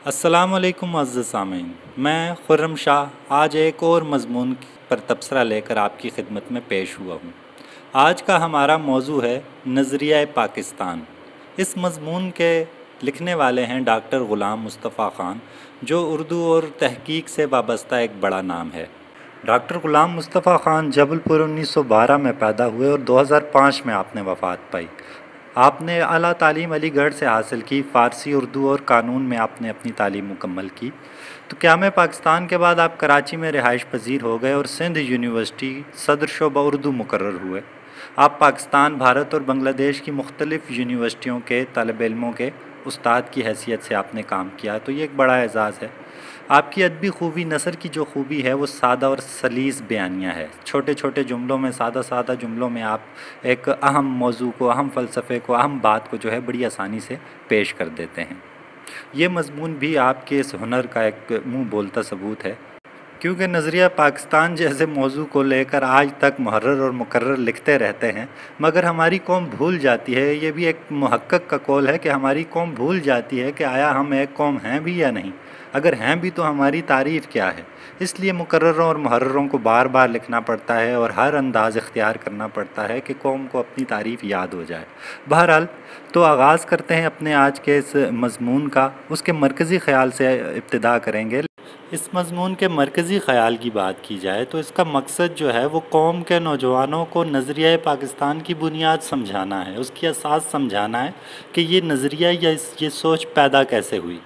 अस्सलामुअलैकुम मुअज़्ज़ज़ सामीन। मैं खुर्रम शाह आज एक और मज़मून पर तबसरा लेकर आपकी खिदमत में पेश हुआ हूँ। आज का हमारा मौजू है नज़रिया पाकिस्तान। इस मज़मून के लिखने वाले हैं डॉक्टर ग़ुलाम मुस्तफ़ा ख़ान, जो उर्दू और तहक़ीक़ से वाबस्ता एक बड़ा नाम है। डॉक्टर ग़ुलाम मुस्तफ़ा ख़ान जबलपुर 1912 में पैदा हुए और 2005 में आपने वफ़ात पाई। आपने आला तालीम अलीगढ़ से हासिल की। फ़ारसी, उर्दू और कानून में आपने अपनी तालीम मुकम्मल की। तो क़याम पाकिस्तान के बाद आप कराची में रिहाइश पजीर हो गए और सिंध यूनिवर्सिटी सदर शोबा उर्दू मुकर्रर हुए। आप पाकिस्तान, भारत और बांग्लादेश की मुख्तलिफ़ यूनिवर्सिटियों के तलब इल्मों के उस्ताद की हैसियत से आपने काम किया, तो ये एक बड़ा एज़ाज़ है। आपकी अदबी खूबी, नसर की जो खूबी है वो सादा और सलीस बयानिया है। छोटे छोटे जुमलों में, सादा सादा जुमलों में आप एक अहम मौजू को, अहम फ़लसफ़े को, अहम बात को जो है बड़ी आसानी से पेश कर देते हैं। ये मज़मून भी आपके इस हुनर का एक मुँह बोलता सबूत है, क्योंकि नज़रिया पाकिस्तान जैसे मौजू को लेकर आज तक मुहर्रर और मुकर्रर लिखते रहते हैं, मगर हमारी कौम भूल जाती है। ये भी एक मुहक्कक का कौल है कि हमारी कौम भूल जाती है कि आया हम एक कौम हैं भी या नहीं। अगर हैं भी तो हमारी तारीफ़ क्या है। इसलिए मुकर्ररों और मुहर्ररों को बार बार लिखना पड़ता है और हर अंदाज़ इख्तियार करना पड़ता है कि कौम को अपनी तारीफ़ याद हो जाए। बहरहाल, तो आगाज़ करते हैं अपने आज के इस मज़मून का। उसके मरकज़ी ख़याल से इब्तिदा करेंगे। इस मज़मून के मरकज़ी ख़याल की बात की जाए तो इसका मकसद जो है वो कौम के नौजवानों को नज़रिया पाकिस्तान की बुनियाद समझाना है, उसकी असास समझाना है कि ये नज़रिया या ये सोच पैदा कैसे हुई।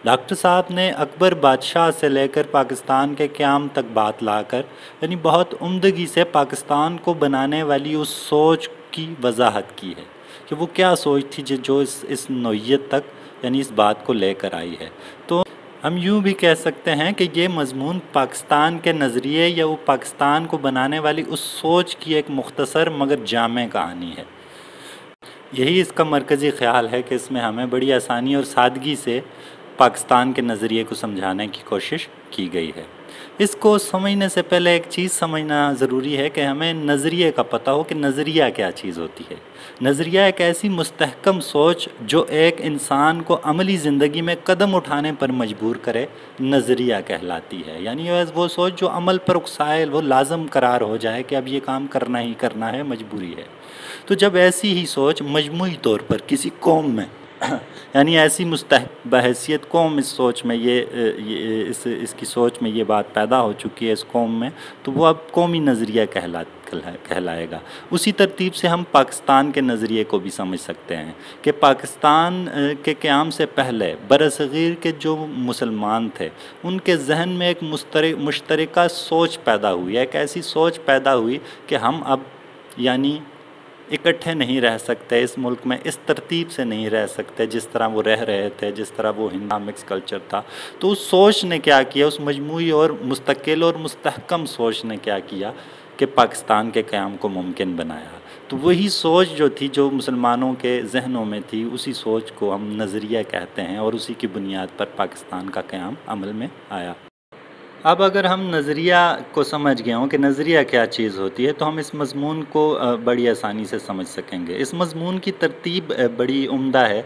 डॉक्टर साहब ने अकबर बादशाह से लेकर पाकिस्तान के क़याम तक बात लाकर यानी बहुत उम्दगी से पाकिस्तान को बनाने वाली उस सोच की वजाहत की है कि वो क्या सोच थी जो इस नौइयत तक यानी इस बात को लेकर आई है। तो हम यूँ भी कह सकते हैं कि ये मज़मून पाकिस्तान के नज़रिए या वो पाकिस्तान को बनाने वाली उस सोच की एक मुख्तसर मगर जामे कहानी है। यही इसका मरकज़ी ख़याल है कि इसमें हमें बड़ी आसानी और सादगी से पाकिस्तान के नज़रिए को समझाने की कोशिश की गई है। इसको समझने से पहले एक चीज़ समझना ज़रूरी है कि हमें नज़रिए का पता हो कि नज़रिया क्या चीज़ होती है। नज़रिया एक ऐसी मुस्तहकम सोच जो एक इंसान को अमली ज़िंदगी में कदम उठाने पर मजबूर करे, नज़रिया कहलाती है। यानी वो सोच जो अमल पर उकसाए, वो लाज़म करार हो जाए कि अब ये काम करना ही करना है, मजबूरी है। तो जब ऐसी ही सोच मजमूई तौर पर किसी कौम में यानी ऐसी मुस्तहक बहैसियत कौम इस सोच में इसकी सोच में ये बात पैदा हो चुकी है इस कौम में, तो वो अब कौमी नज़रिया कहलाएगा। उसी तरतीब से हम पाकिस्तान के नज़रिए को भी समझ सकते हैं कि पाकिस्तान के क़याम से पहले बरसग़ीर के जो मुसलमान थे उनके जहन में एक मुश्तरका सोच पैदा हुई, एक ऐसी सोच पैदा हुई कि हम अब यानी इकट्ठे नहीं रह सकते, इस मुल्क में इस तरतीब से नहीं रह सकते जिस तरह वो रह रहे थे, जिस तरह वो हिंदू मिक्स कल्चर था। तो उस सोच ने क्या किया, उस मजमूई और मुस्तकिल और मुस्तहकम सोच ने क्या किया कि पाकिस्तान के क़याम को मुमकिन बनाया। तो वही सोच जो थी, जो मुसलमानों के जहनों में थी, उसी सोच को हम नज़रिया कहते हैं और उसी की बुनियाद पर पाकिस्तान का क़याम अमल में आया। अब अगर हम नज़रिया को समझ गए हों कि नज़रिया क्या चीज़ होती है, तो हम इस मज़मून को बड़ी आसानी से समझ सकेंगे। इस मज़मून की तरतीब बड़ी उम्दा है।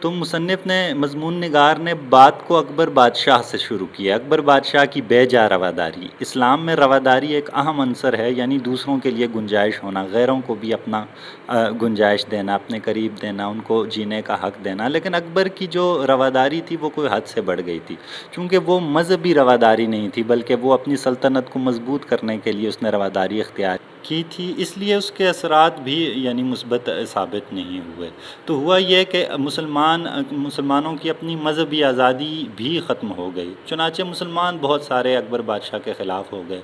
तो मुसन्निफ़ ने, मज़मून निगार ने बात को अकबर बादशाह से शुरू किया। अकबर बादशाह की बेजा रवादारी। इस्लाम में रवादारी एक अहम अंसर है, यानी दूसरों के लिए गुंजाइश होना, गैरों को भी अपना गुंजाइश देना, अपने करीब देना, उनको जीने का हक़ देना। लेकिन अकबर की जो रवादारी थी वो कोई हद से बढ़ गई थी, चूँकि वो मज़हबी रवादारी नहीं थी बल्कि वो अपनी सल्तनत को मजबूत करने के लिए उसने रवादारी इख्तियार की थी। इसलिए उसके असरात भी यानी मुस्बत साबित नहीं हुए। तो हुआ ये कि मुसलमानों की अपनी मज़हबी आज़ादी भी ख़त्म हो गई। चुनाचे मुसलमान बहुत सारे अकबर बादशाह के ख़िलाफ़ हो गए।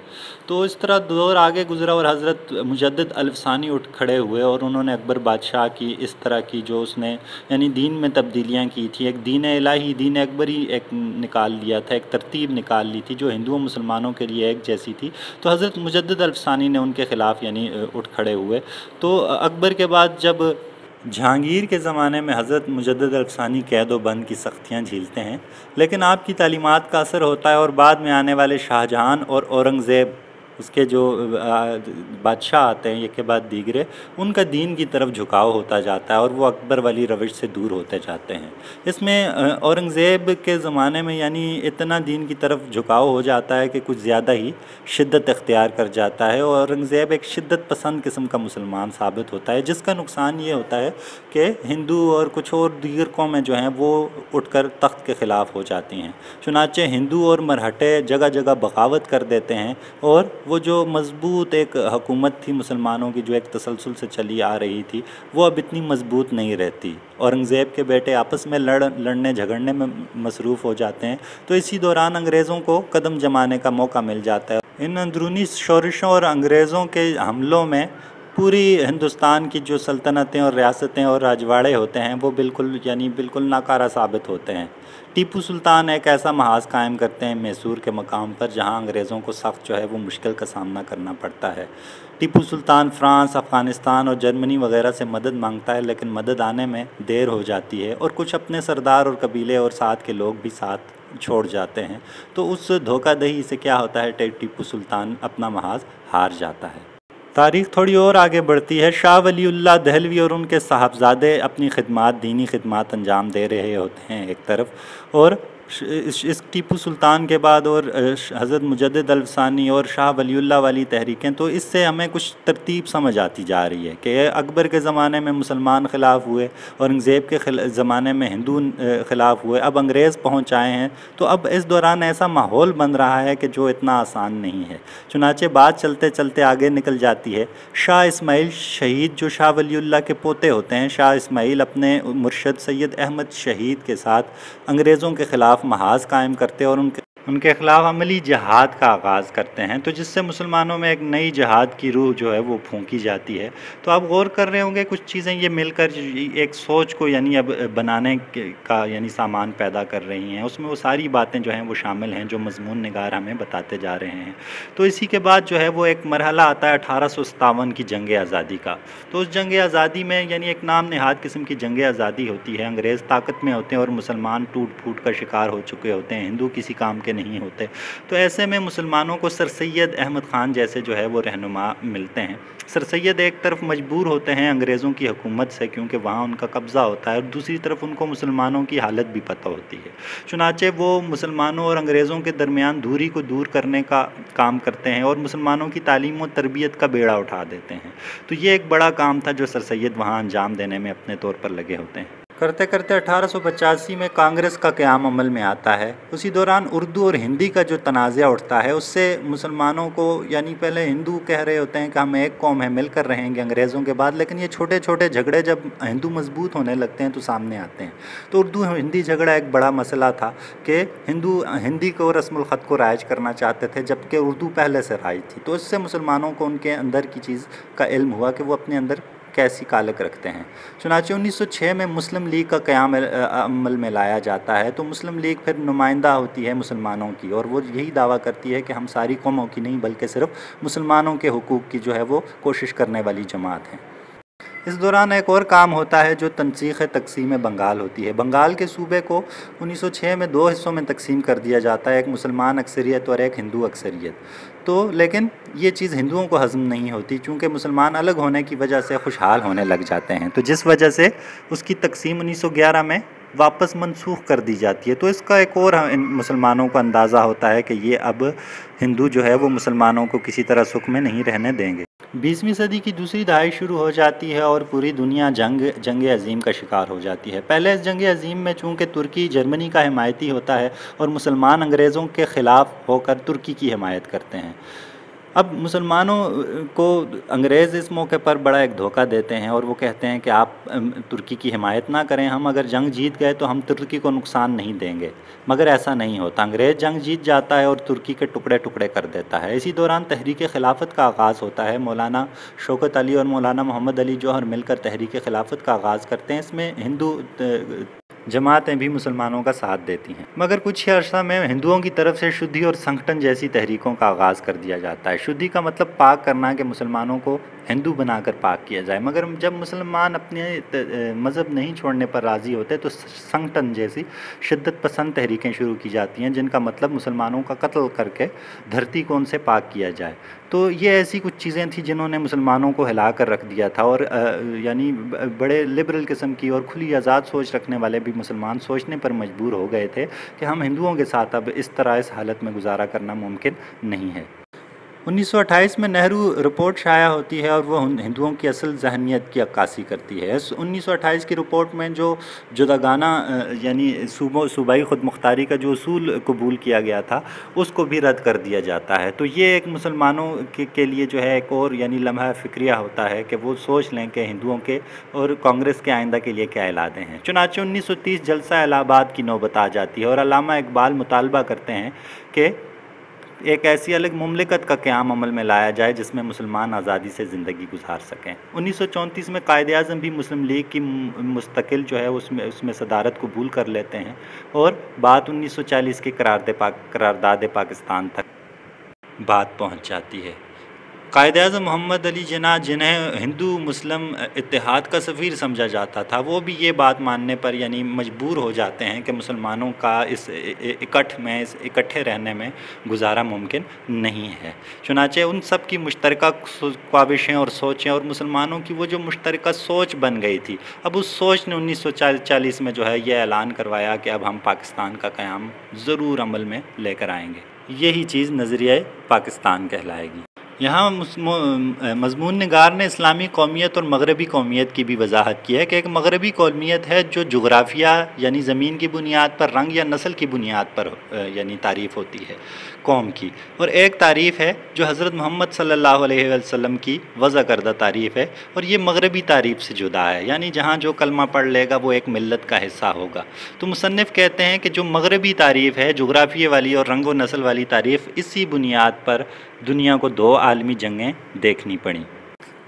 तो इस तरह दौर आगे गुज़रा और हज़रत मुजद्दिद अल्फ़सानी उठ खड़े हुए और उन्होंने अकबर बादशाह की इस तरह की जो उसने यानी दीन में तब्दीलियाँ की थी, एक दीन इलाही, दीन अकबरी एक निकाल लिया था, एक तरतीब निकाल ली थी जो हिंदुओं मुसलमानों के लिए एक जैसी थी। तो हज़रत मुजद्दिद अल्फ़सानी ने उनके ख़िलाफ़ यानी उठ खड़े हुए। तो अकबर के बाद जब जहांगीर के ज़माने में हज़रत मुजद्दिद अल्फ़सानी कैद व बंद की सख्तियाँ झेलते हैं, लेकिन आपकी तालीमात का असर होता है और बाद में आने वाले शाहजहां और औरंगज़ेब उसके जो बादशाह आते हैं एक के बाद दीगरे, उनका दीन की तरफ झुकाव होता जाता है और वो अकबर वाली रविश से दूर होते जाते हैं। इसमें औरंगज़ेब के ज़माने में यानी इतना दीन की तरफ झुकाव हो जाता है कि कुछ ज़्यादा ही शिद्दत इख्तियार कर जाता है और औरंगज़ेब एक शिद्दत पसंद किस्म का मुसलमान साबित होता है, जिसका नुकसान ये होता है कि हिंदू और कुछ और दीगर कौमें जो हैं वो उठकर तख्त के ख़िलाफ़ हो जाती हैं। चुनांचे हिंदू और मरहटे जगह जगह बगावत कर देते हैं और वो जो मजबूत एक हुकूमत थी मुसलमानों की, जो एक तसलसल से चली आ रही थी, वो अब इतनी मजबूत नहीं रहती। औरंगज़ेब के बेटे आपस में लड़ने झगड़ने में मसरूफ़ हो जाते हैं, तो इसी दौरान अंग्रेज़ों को कदम जमाने का मौका मिल जाता है। इन अंदरूनी शोरशों और अंग्रेज़ों के हमलों में पूरी हिंदुस्तान की जो सल्तनतें और रियासतें और राजवाड़े होते हैं वो बिल्कुल नाकारा साबित होते हैं। टीपू सुल्तान एक ऐसा महाज कायम करते हैं मैसूर के मकाम पर, जहां अंग्रेज़ों को सख्त जो है वो मुश्किल का सामना करना पड़ता है। टीपू सुल्तान फ़्रांस, अफ़गानिस्तान और जर्मनी वगैरह से मदद मांगता है, लेकिन मदद आने में देर हो जाती है और कुछ अपने सरदार और कबीले और साथ के लोग भी साथ छोड़ जाते हैं। तो उस धोखाधड़ी से क्या होता है, टीपू सुल्तान अपना महाज हार जाता है। तारीख़ थोड़ी और आगे बढ़ती है। शाह वलीउल्लाह दहलवी और उनके साहबजादे अपनी खिदमात, दीनी खिदमात अंजाम दे रहे होते हैं एक तरफ, और इस टीपू सुल्तान के बाद और हज़रत मुजद्दिद अल-फ़सानी और शाह वलीउल्लाह वाली तहरीकें, तो इससे हमें कुछ तरतीब समझ आती जा रही है कि अकबर के ज़माने में मुसलमान ख़िलाफ़ हुए, औरंगज़ेब के ज़माने में हिंदू ख़िलाफ़ हुए, अब अंग्रेज़ पहुँच आए हैं। तो अब इस दौरान ऐसा माहौल बन रहा है कि जो इतना आसान नहीं है। चुनांचे बात चलते चलते आगे निकल जाती है। शाह इस्माइल शहीद, जो शाह वलीउल्लाह के पोते होते हैं, शाह इस्माइल अपने मुर्शद सैयद अहमद शहीद के साथ अंग्रेज़ों के ख़िलाफ़ महाज कायम करते और उनके ख़िलाफ़ अमली जिहाद का आगाज़ करते हैं, तो जिससे मुसलमानों में एक नई जिहाद की रूह जो है वो फूंकी जाती है। तो आप गौर कर रहे होंगे कुछ चीज़ें ये मिलकर एक सोच को यानी अब बनाने का यानी सामान पैदा कर रही हैं। उसमें वो सारी बातें जो हैं वो शामिल हैं जो मज़मून निगार हमें बताते जा रहे हैं। तो इसी के बाद जो है वो एक मरहला आता है 1857 की जंग आज़ादी का। तो उस जंग आज़ादी में यानी एक नाम नहाद किस्म की जंग आज़ादी होती है। अंग्रेज़ ताकत में होते हैं और मुसलमान टूट फूट का शिकार हो चुके होते हैं, हिंदू किसी काम के नहीं होते। तो ऐसे में मुसलमानों को सर सैयद अहमद ख़ान जैसे जो है वो रहनुमा मिलते हैं। सर सैयद एक तरफ मजबूर होते हैं अंग्रेज़ों की हुकूमत से, क्योंकि वहाँ उनका कब्ज़ा होता है, और दूसरी तरफ उनको मुसलमानों की हालत भी पता होती है। चुनांचे वो मुसलमानों और अंग्रेज़ों के दरमियान दूरी को दूर करने का काम करते हैं और मुसलमानों की तालीम और तरबियत का बेड़ा उठा देते हैं। तो ये एक बड़ा काम था जो सर सैयद वहाँ अंजाम देने में अपने तौर पर लगे होते हैं। करते करते 1885 में कांग्रेस का क़याम अमल में आता है। उसी दौरान उर्दू और हिंदी का जो तनाज़ा उठता है, उससे मुसलमानों को, यानी पहले हिंदू कह रहे होते हैं कि हम एक कौम है, मिलकर रहेंगे अंग्रेज़ों के बाद, लेकिन ये छोटे छोटे झगड़े जब हिंदू मजबूत होने लगते हैं तो सामने आते हैं। तो उर्दू हिंदी झगड़ा एक बड़ा मसला था कि हिंदू हिंदी को रस्मुल ख़त को राइज करना चाहते थे, जबकि उर्दू पहले से राइज थी। तो इससे मुसलमानों को उनके अंदर की चीज़ का इल्म हुआ कि वो अपने अंदर कैसी कालक रखते हैं। चुनांचे 1906 में मुस्लिम लीग का क़याम अमल में लाया जाता है। तो मुस्लिम लीग फिर नुमाइंदा होती है मुसलमानों की, और वो यही दावा करती है कि हम सारी कौमों की नहीं बल्कि सिर्फ मुसलमानों के हुकूक़ की जो है वो कोशिश करने वाली जमात है। इस दौरान एक और काम होता है जो तनसीख़ तक़सीम बंगाल होती है। बंगाल के सूबे को 1906 में 2 हिस्सों में तकसीम कर दिया जाता है, एक मुसलमान अक्सरियत और एक हिंदू अक्सरियत। तो लेकिन ये चीज़ हिंदुओं को हज़म नहीं होती, चूँकि मुसलमान अलग होने की वजह से खुशहाल होने लग जाते हैं। तो जिस वजह से उसकी तकसीम 1911 में वापस मनसूख कर दी जाती है। तो इसका एक और मुसलमानों को अंदाज़ा होता है कि ये अब हिंदू जो है वो मुसलमानों को किसी तरह सुख में नहीं रहने देंगे। 20वीं सदी की दूसरी दहाई शुरू हो जाती है और पूरी दुनिया जंग अज़ीम का शिकार हो जाती है। पहले इस जंग अज़ीम में चूँकि तुर्की जर्मनी का हिमायती होता है और मुसलमान अंग्रेज़ों के ख़िलाफ़ होकर तुर्की की हिमायत करते हैं। अब मुसलमानों को अंग्रेज़ इस मौके पर बड़ा एक धोखा देते हैं और वो कहते हैं कि आप तुर्की की हिमायत ना करें, हम अगर जंग जीत गए तो हम तुर्की को नुकसान नहीं देंगे। मगर ऐसा नहीं होता, अंग्रेज़ जंग जीत जाता है और तुर्की के टुकड़े टुकड़े कर देता है। इसी दौरान तहरीक खिलाफत का आगाज़ होता है। मौलाना शौकत अली और मौलाना मोहम्मद अली जौहर मिलकर तहरीक खिलाफत का आगाज़ करते हैं। इसमें जमातें भी मुसलमानों का साथ देती हैं। मगर कुछ ही अर्सा में हिंदुओं की तरफ से शुद्धि और संगठन जैसी तहरीकों का आगाज़ कर दिया जाता है। शुद्धि का मतलब पाक करना, कि मुसलमानों को हिंदू बनाकर पाक किया जाए। मगर जब मुसलमान अपने मज़हब नहीं छोड़ने पर राज़ी होते तो संगठन जैसी शिद्दत पसंद तहरीकें शुरू की जाती हैं, जिनका मतलब मुसलमानों का कत्ल करके धरती को उनसे पाक किया जाए। तो ये ऐसी कुछ चीज़ें थी जिन्होंने मुसलमानों को हिला कर रख दिया था। और यानी बड़े लिबरल किस्म की और खुली आज़ाद सोच रखने वाले भी मुसलमान सोचने पर मजबूर हो गए थे कि हम हिंदुओं के साथ अब इस तरह इस हालत में गुजारा करना मुमकिन नहीं है। 1928 में नेहरू रिपोर्ट शाया होती है और वो हिंदुओं की असल जहनीत की अक्कासी करती है। 1928 की रिपोर्ट में जो जुदागाना यानी सूबाई ख़ुद मुख्तारी का जो उसूल कबूल किया गया था, उसको भी रद्द कर दिया जाता है। तो ये एक मुसलमानों के लिए जो है एक और यानी लम्हा फ़िक्रिया होता है कि वो सोच लें कि हिंदुओं के और कांग्रेस के आइंदा के लिए क्या इरादे हैं। चुनांचे 1930 जलसा इलाहाबाद की नौबत आ जाती है और अल्लामा इकबाल मुतालबा करते हैं कि एक ऐसी अलग मुमलिकत का क़याम अमल में लाया जाए जिसमें मुसलमान आज़ादी से ज़िंदगी गुजार सकें। 1934 में कायद-ए-आज़म भी मुस्लिम लीग की मुस्तकिल जो है उसमें सदारत कबूल कर लेते हैं और बात 1940 की करारदाद पाकिस्तान तक बात पहुंच जाती है। कायद-ए-आज़म मोहम्मद अली जिन्ना, जिन्हें हिंदू मुस्लिम इत्तेहाद का सफ़ीर समझा जाता था, वो भी ये बात मानने पर यानी मजबूर हो जाते हैं कि मुसलमानों का इस इकट्ठे रहने में गुजारा मुमकिन नहीं है। चुनांचे उन सब की मुश्तरका ख्वाहिशें और सोचें और मुसलमानों की वो जो मुश्तरका सोच बन गई थी, अब उस सोच ने 1940 में जो है ये ऐलान करवाया कि अब हम पाकिस्तान का क़याम ज़रूर अमल में लेकर आएंगे। यही चीज़ नज़रिया पाकिस्तान कहलाएगी। यहाँ मज़मून निगार ने इस्लामी कौमियत और मगरबी कौमियत की भी वजाहत की है कि एक मगरबी कौमियत है जो जुग़राफ़िया यानी ज़मीन की बुनियाद पर, रंग या नस्ल की बुनियाद पर यानी तारीफ़ होती है कौम की, और एक तारीफ़ है जो हज़रत मोहम्मद सल्लल्लाहु अलैहि वसल्लम की वज़ा करदा तारीफ़ है और ये मगरबी तारीफ़ से जुदा है, यानी जहाँ जो कलमा पढ़ लेगा वो एक मिल्लत का हिस्सा होगा। तो मुसन्निफ़ कहते हैं कि जो मगरबी तारीफ़ है, जुग़राफ़िये वाली और रंग व नस्ल वाली तारीफ़, इसी बुनियाद पर दुनिया को 2 आलमी जंगें देखनी पड़ी।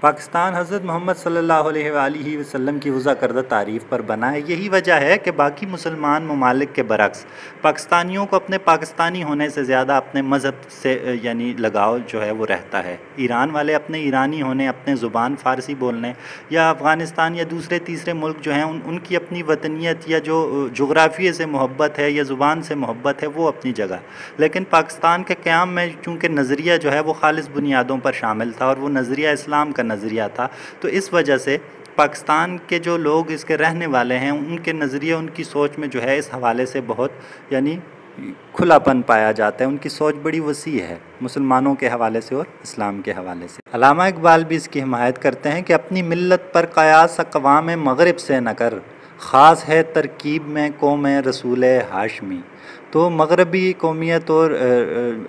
पाकिस्तान हज़रत मोहम्मद सल्लल्लाहु अलैहि वसल्लम की वज़ा करदा तारीफ़ पर बना है। यही वजह है कि बाकी मुसलमान ममालिक के बरक्स पाकिस्तानियों को अपने पाकिस्तानी होने से ज़्यादा अपने मज़हब से यानी लगाव जो है वो रहता है। ईरान वाले अपने ईरानी होने, अपने ज़ुबान फ़ारसी बोलने, या अफ़गानिस्तान या दूसरे तीसरे मुल्क जो हैं उनकी अपनी वतनियत या जो जोग्राफ़िए से मोहब्बत है या ज़ुबान से मोहब्बत है वो अपनी जगह। लेकिन पाकिस्तान के क़याम में चूँकि नज़रिया जो है वो ख़ालिस बुनियादों पर शामिल था और वो नज़रिया इस्लाम का नज़रिया था, तो इस वजह से पाकिस्तान के जो लोग इसके रहने वाले हैं उनके नज़रिए, उनकी सोच में जो है इस हवाले से बहुत यानी खुलापन पाया जाता है। उनकी सोच बड़ी वसी है मुसलमानों के हवाले से और इस्लाम के हवाले से। अल्लामा इकबाल भी इसकी हिमायत करते हैं कि अपनी मिल्लत पर क़यास अक़वाम मग़रिब से न कर, ख़ास है तरकीब में कौम रसूल हाशमी। तो मग़रबी कौमियत और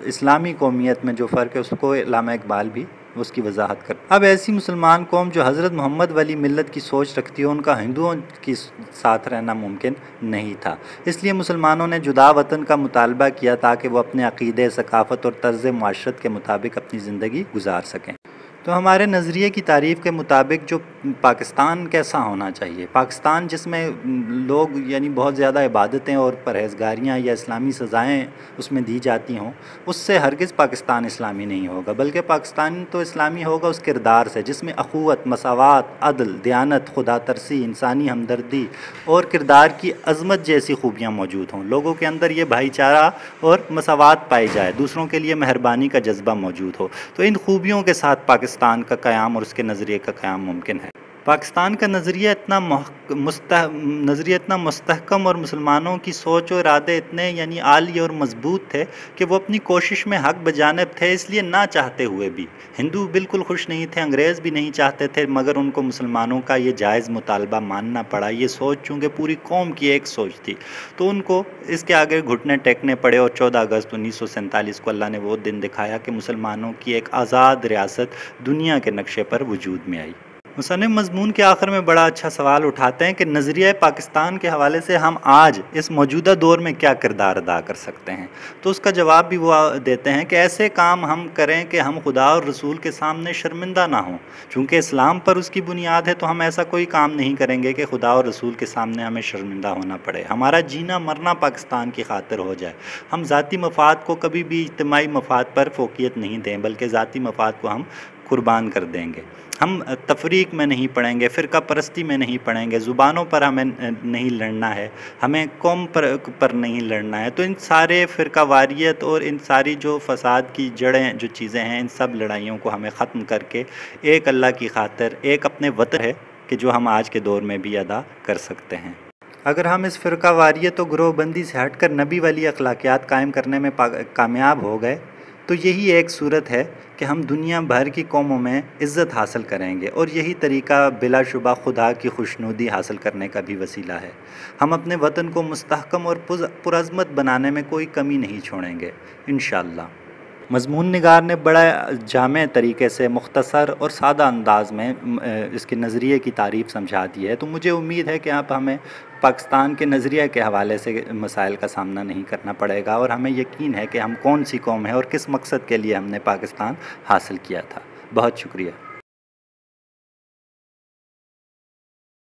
इस्लामी कौमियत में जो फ़र्क है उसको अल्लामा इकबाल भी उसकी वजाहत कर। अब ऐसी मुसलमान कौम जो हज़रत मोहम्मद वाली मिल्लत की सोच रखती है, उनका हिंदुओं के साथ रहना मुमकिन नहीं था। इसलिए मुसलमानों ने जुदा वतन का मुतालबा किया ताकि वो अपने अक़ीदे, सकाफ़त और तर्ज़ मुआशरत के मुताबिक अपनी ज़िंदगी गुजार सकें। तो हमारे नज़रिए की तारीफ़ के मुताबिक जो पाकिस्तान कैसा होना चाहिए, पाकिस्तान जिसमें लोग यानी बहुत ज़्यादा इबादतें और परहेज़गारियाँ या इस्लामी सज़ाएँ उसमें दी जाती हों, उससे हरगिज़ पाकिस्तान इस्लामी नहीं होगा, बल्कि पाकिस्तान तो इस्लामी होगा उस किरदार से जिसमें अख़ुवत, मसावात, अदल, दयानत, खुदा तरसी, इंसानी हमदर्दी और किरदार की अज़मत जैसी खूबियाँ मौजूद हों। लोगों के अंदर ये भाईचारा और मसावात पाई जाए, दूसरों के लिए मेहरबानी का जज्बा मौजूद हो। तो इन खूबियों के साथ पाकिस्तान का क़याम और उसके नज़रिए का क़याम मुमकिन है। पाकिस्तान का नज़रिया इतना मुस्तहकम और मुसलमानों की सोच और इरादे इतने यानी आली और मजबूत थे कि वो अपनी कोशिश में हक़ बजानिब थे, इसलिए ना चाहते हुए भी हिंदू बिल्कुल खुश नहीं थे, अंग्रेज़ भी नहीं चाहते थे, मगर उनको मुसलमानों का ये जायज़ मुतालबा मानना पड़ा। ये सोच चूँकि पूरी कौम की एक सोच थी तो उनको इसके आगे घुटने टेकने पड़े और 14 अगस्त 1947 को अल्लाह ने वो दिन दिखाया कि मुसलमानों की एक आज़ाद रियासत दुनिया के नक्शे पर वजूद में आई। मुसन्निफ़ मज़मून के आखिर में बड़ा अच्छा सवाल उठाते हैं कि नज़रिया पाकिस्तान के हवाले से हम आज इस मौजूदा दौर में क्या किरदार अदा कर सकते हैं। तो उसका जवाब भी वो देते हैं कि ऐसे काम हम करें कि हम खुदा और रसूल के सामने शर्मिंदा ना हों। चूँकि इस्लाम पर उसकी बुनियाद है, तो हम ऐसा कोई काम नहीं करेंगे कि खुदा और रसूल के सामने हमें शर्मिंदा होना पड़े। हमारा जीना मरना पाकिस्तान की खातिर हो जाए। हम ज़ाती मफाद को कभी भी इज्तिमाई मफाद पर फ़ोकियत नहीं दें, बल्कि ज़ाती मफाद को हम कुर्बान कर देंगे। हम तफरीक में नहीं पड़ेंगे, फ़िरका परस्ती में नहीं पड़ेंगे, ज़ुबानों पर हमें नहीं लड़ना है, हमें कौम पर नहीं लड़ना है। तो इन सारे फ़िरका वारियत और इन सारी जो फ़साद की जड़ें जो चीज़ें हैं, इन सब लड़ाइयों को हमें ख़त्म करके एक अल्लाह की खातिर एक अपने वतन है कि जो हम आज के दौर में भी अदा कर सकते हैं। अगर हम इस फ़िरका वारियत और ग्रोहबंदी से हट कर नबी वाली अखलाकियात कायम करने में कामयाब हो गए, तो यही एक सूरत है कि हम दुनिया भर की कौमों में इज़्ज़त हासिल करेंगे, और यही तरीक़ा बिलाशुबा खुदा की खुशनुदी हासिल करने का भी वसीला है। हम अपने वतन को मुस्तहकम और पुरअज़मत बनाने में कोई कमी नहीं छोड़ेंगे इंशाअल्लाह। मज़मून निगार ने बड़ा जामे तरीके से मुख्तसर और सादा अंदाज़ में इसके नज़रिए की तारीफ़ समझा दी है। तो मुझे उम्मीद है कि अब हमें पाकिस्तान के नज़रिए के हवाले से मसाइल का सामना नहीं करना पड़ेगा, और हमें यकीन है कि हम कौन सी कौम है और किस मकसद के लिए हमने पाकिस्तान हासिल किया था। बहुत शुक्रिया।